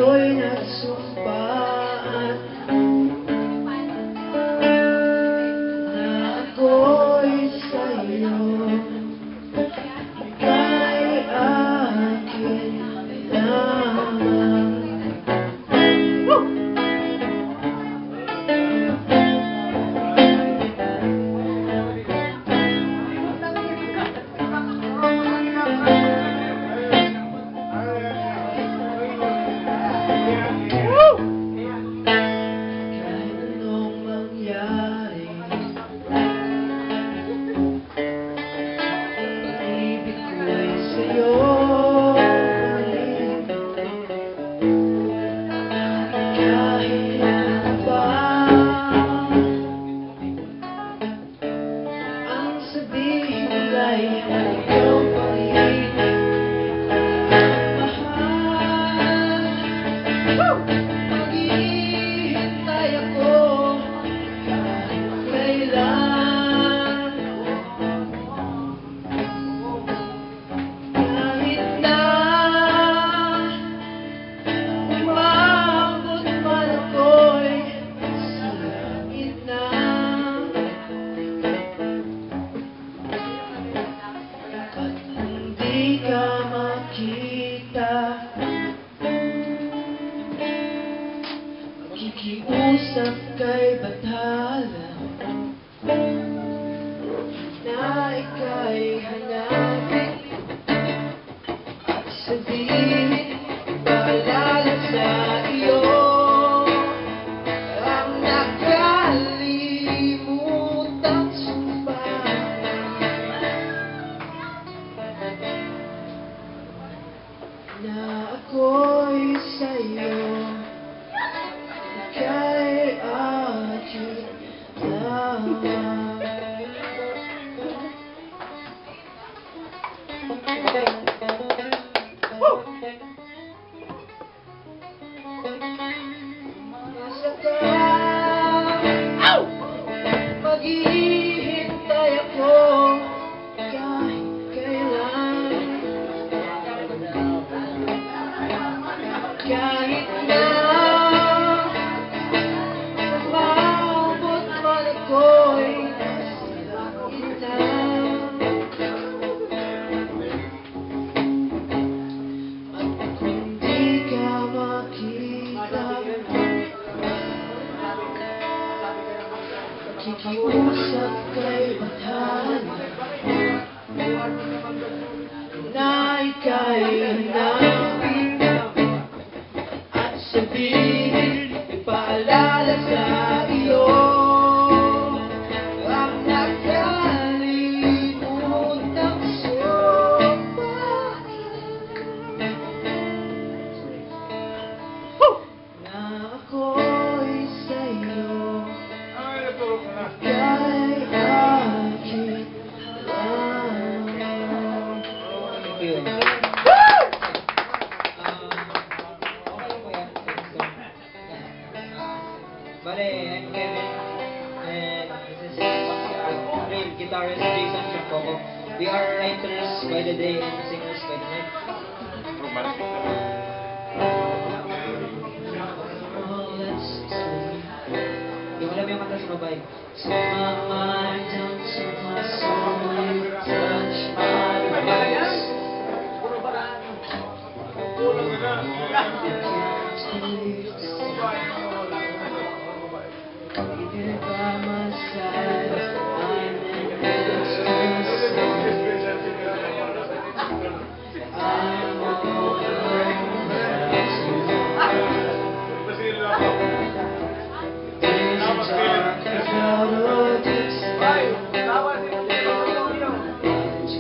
ako'y nagsumpaan na ako'y sa'yo, ika'y akin lamang. Maghihintay ako kahit kailan, kahit na umabot man ako'y sa langit na. At hindi ka makita, kikiusap kay bathala na ika'y hanapin at sabihin, paalala sa iyo ang nakalimutang sumpa na ako'y sa'yo, ika'y akin lamang. Saka maghihintay ako kahit kailan, kahit na umabot man ako'y sa langit na. At kung di ka makita, kikiusap kay bathala na ika'y hanapin at sabihin, paalala sa iyo ang nakalimutang sumpa na ako'y sa'yo, ika'y akin lamang. Thank you. Bale, I'm Kevin, and this is great guitarist Jason Chacoco. We are writers by the day and singers by the night. Oh, let's see. Yung alam yung kanta sa babae. Set my mind down to my soul, you touch my face. You're by my side, I'm in ecstasy. I'm all alone without you. Days are dark as out of this light.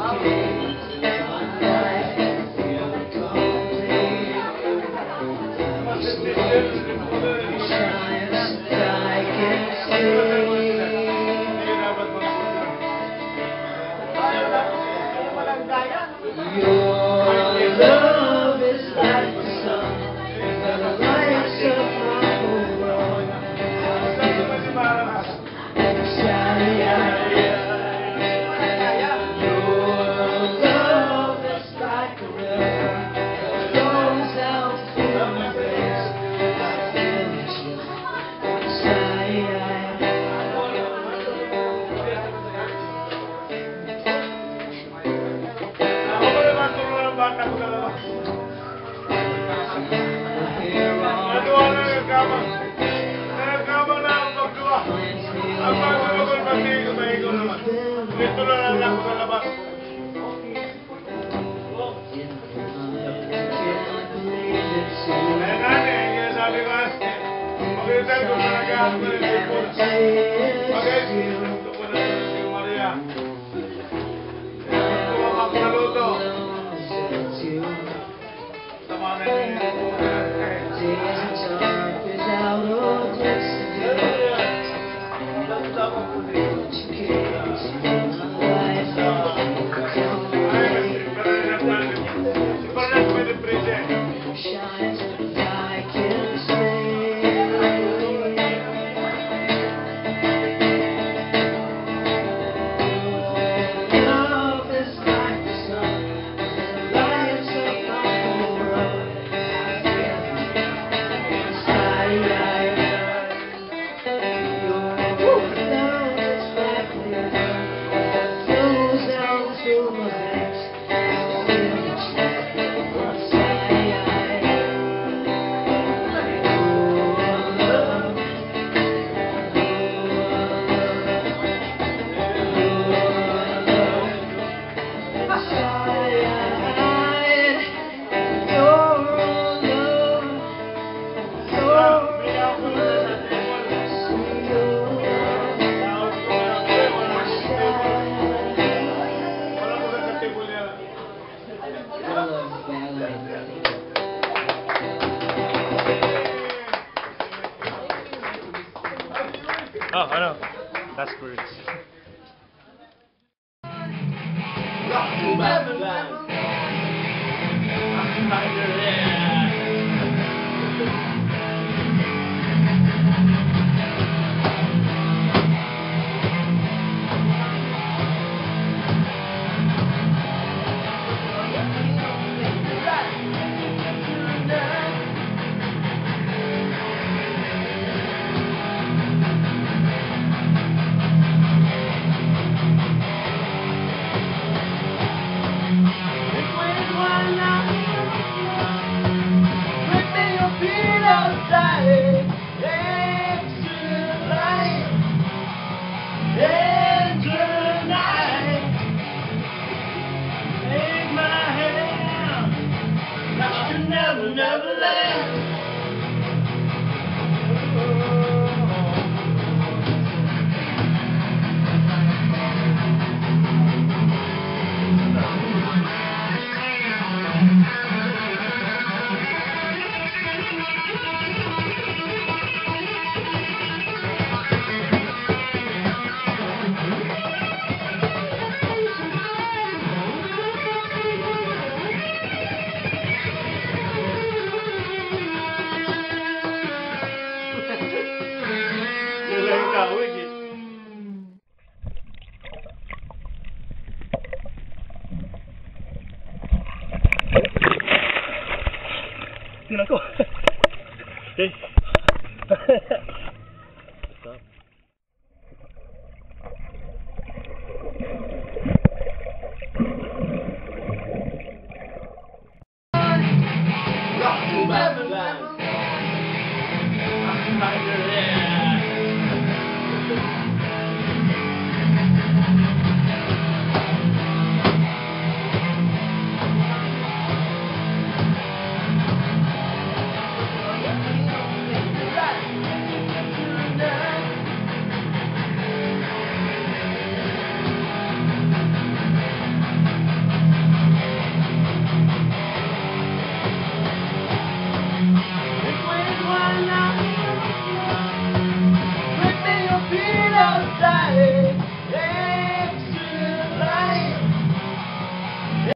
Educate my life, feel complete. Shines that I can see. Your love is like the sun that lights up my whole world. Your love is like a river that flows out through my face. Dito na lang ako sa labas. Kaya nga yan sabi ko kasi. Makita ko na nag-aano ko ng sipon. Okay, ito ko na si Maria. Ito ko ang naluto. Tama na Oh, I know. That's words. Tingnan ko. Okay.